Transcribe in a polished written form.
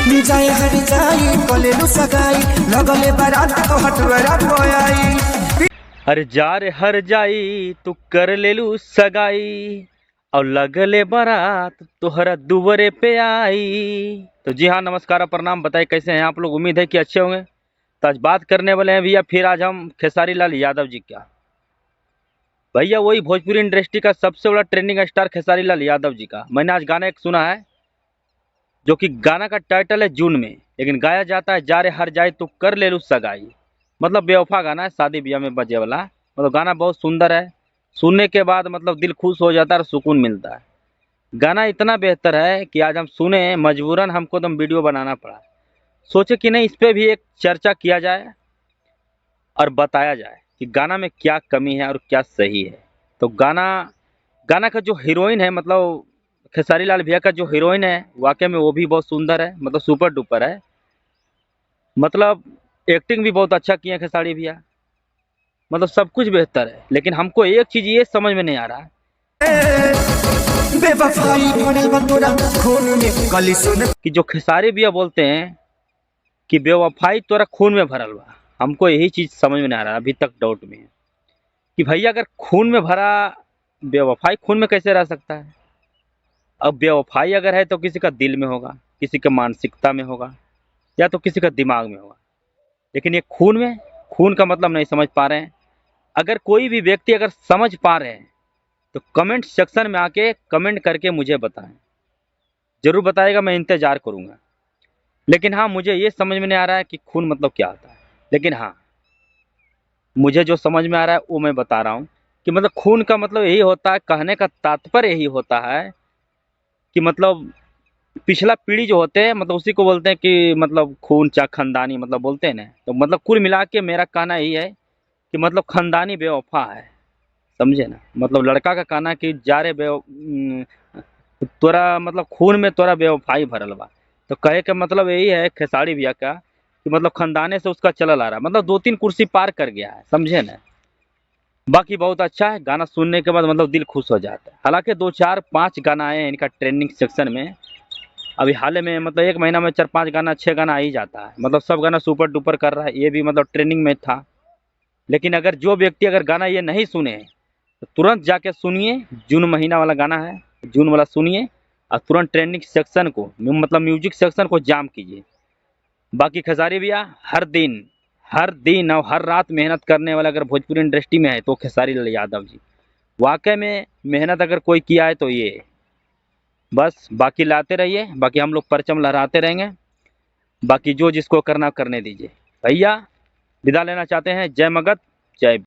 निजाए हर जाई कलेलु सगाई लगले बारात तो हटवरा बोयाई। अरे जा रे हर जाई तू कर ले लू सगाई और लगले बारात तोहरा दुवरे पे आई। तो जी हाँ, नमस्कार प्रणाम, बताइए कैसे हैं आप लोग। उम्मीद है कि अच्छे होंगे। तो आज बात करने वाले हैं भैया फिर आज हम खेसारी लाल यादव जी क्या। भैया वही भोजपुरी इंडस्ट्री का सबसे बड़ा ट्रेंडिंग स्टार खेसारी लाल यादव जी का मैंने आज गाना एक सुना है, जो कि गाना का टाइटल है जून में, लेकिन गाया जाता है जा रे हर जाए तू कर ले लू सगाई। मतलब बेवफा गाना है, शादी ब्याह में बजे वाला। मतलब गाना बहुत सुंदर है, सुनने के बाद मतलब दिल खुश हो जाता है और सुकून मिलता है। गाना इतना बेहतर है कि आज हम सुने, मजबूरन हमको तो वीडियो बनाना पड़ा। सोचे कि नहीं, इस पे भी एक चर्चा किया जाए और बताया जाए कि गाना में क्या कमी है और क्या सही है। तो गाना गाना का जो हीरोइन है, मतलब खेसारी लाल भैया का जो हीरोइन है, वाकई में वो भी बहुत सुंदर है, मतलब सुपर डुपर है। मतलब एक्टिंग भी बहुत अच्छा किए हैं खेसारी भैया। मतलब सब कुछ बेहतर है, लेकिन हमको एक चीज़ ये समझ में नहीं आ रहा बेवफाई भरल बा तोरा खून में कली सुन कि जो खेसारी भैया बोलते हैं कि बेवफाई तोरा खून में भरल बा। हमको यही चीज़ समझ में नहीं आ रहा, अभी तक डाउट में है कि भैया अगर खून में भरा, बेवफाई खून में कैसे रह सकता है। अब बेवफाई अगर है तो किसी का दिल में होगा, किसी का मानसिकता में होगा, या तो किसी का दिमाग में होगा। लेकिन ये खून में, खून का मतलब नहीं समझ पा रहे हैं। अगर कोई भी व्यक्ति अगर समझ पा रहे हैं तो कमेंट सेक्शन में आके कमेंट करके मुझे बताएं। जरूर बताएगा, मैं इंतजार करूंगा। लेकिन हाँ, मुझे ये समझ में नहीं आ रहा है कि खून मतलब क्या होता है। लेकिन हाँ, मुझे जो समझ में आ रहा है वो मैं बता रहा हूँ कि मतलब खून का मतलब यही होता है, कहने का तात्पर्य यही होता है कि मतलब पिछला पीढ़ी जो होते हैं, मतलब उसी को बोलते हैं कि मतलब खून चा खानदानी, मतलब बोलते हैं ना। तो मतलब कुल मिला के मेरा कहना यही है कि मतलब खानदानी बेवफा है, समझे ना। मतलब लड़का का कहना कि जा रे तोरा मतलब खून में तोरा बेवफाई भरल बा। तो कहे के मतलब यही है खेसारी भैया का कि मतलब खानदाने से उसका चलल आ रहा है, मतलब 2-3 कुर्सी पार कर गया है, समझे ना। बाकी बहुत अच्छा है, गाना सुनने के बाद मतलब दिल खुश हो जाता है। हालांकि 2-4-5 गाना आए हैं इनका ट्रेंडिंग सेक्शन में अभी हाल में, मतलब 1 महीना में 4-5 गाना, 6 गाना आ ही जाता है। मतलब सब गाना सुपर डुपर कर रहा है, ये भी मतलब ट्रेंडिंग में था। लेकिन अगर जो व्यक्ति अगर गाना ये नहीं सुने तो तुरंत जाके सुनिए, जून महीना वाला गाना है, जून वाला सुनिए और तुरंत ट्रेंडिंग सेक्शन को, मतलब म्यूजिक सेक्शन को जाम कीजिए। बाकी खेसारी भैया हर दिन और हर रात मेहनत करने वाला अगर भोजपुरी इंडस्ट्री में है तो खेसारी लाल यादव जी। वाकई में मेहनत अगर कोई किया है तो ये। बस बाकी लाते रहिए, बाकी हम लोग परचम लहराते रहेंगे। बाकी जो जिसको करना करने दीजिए। भैया विदा लेना चाहते हैं। जय मगध, जय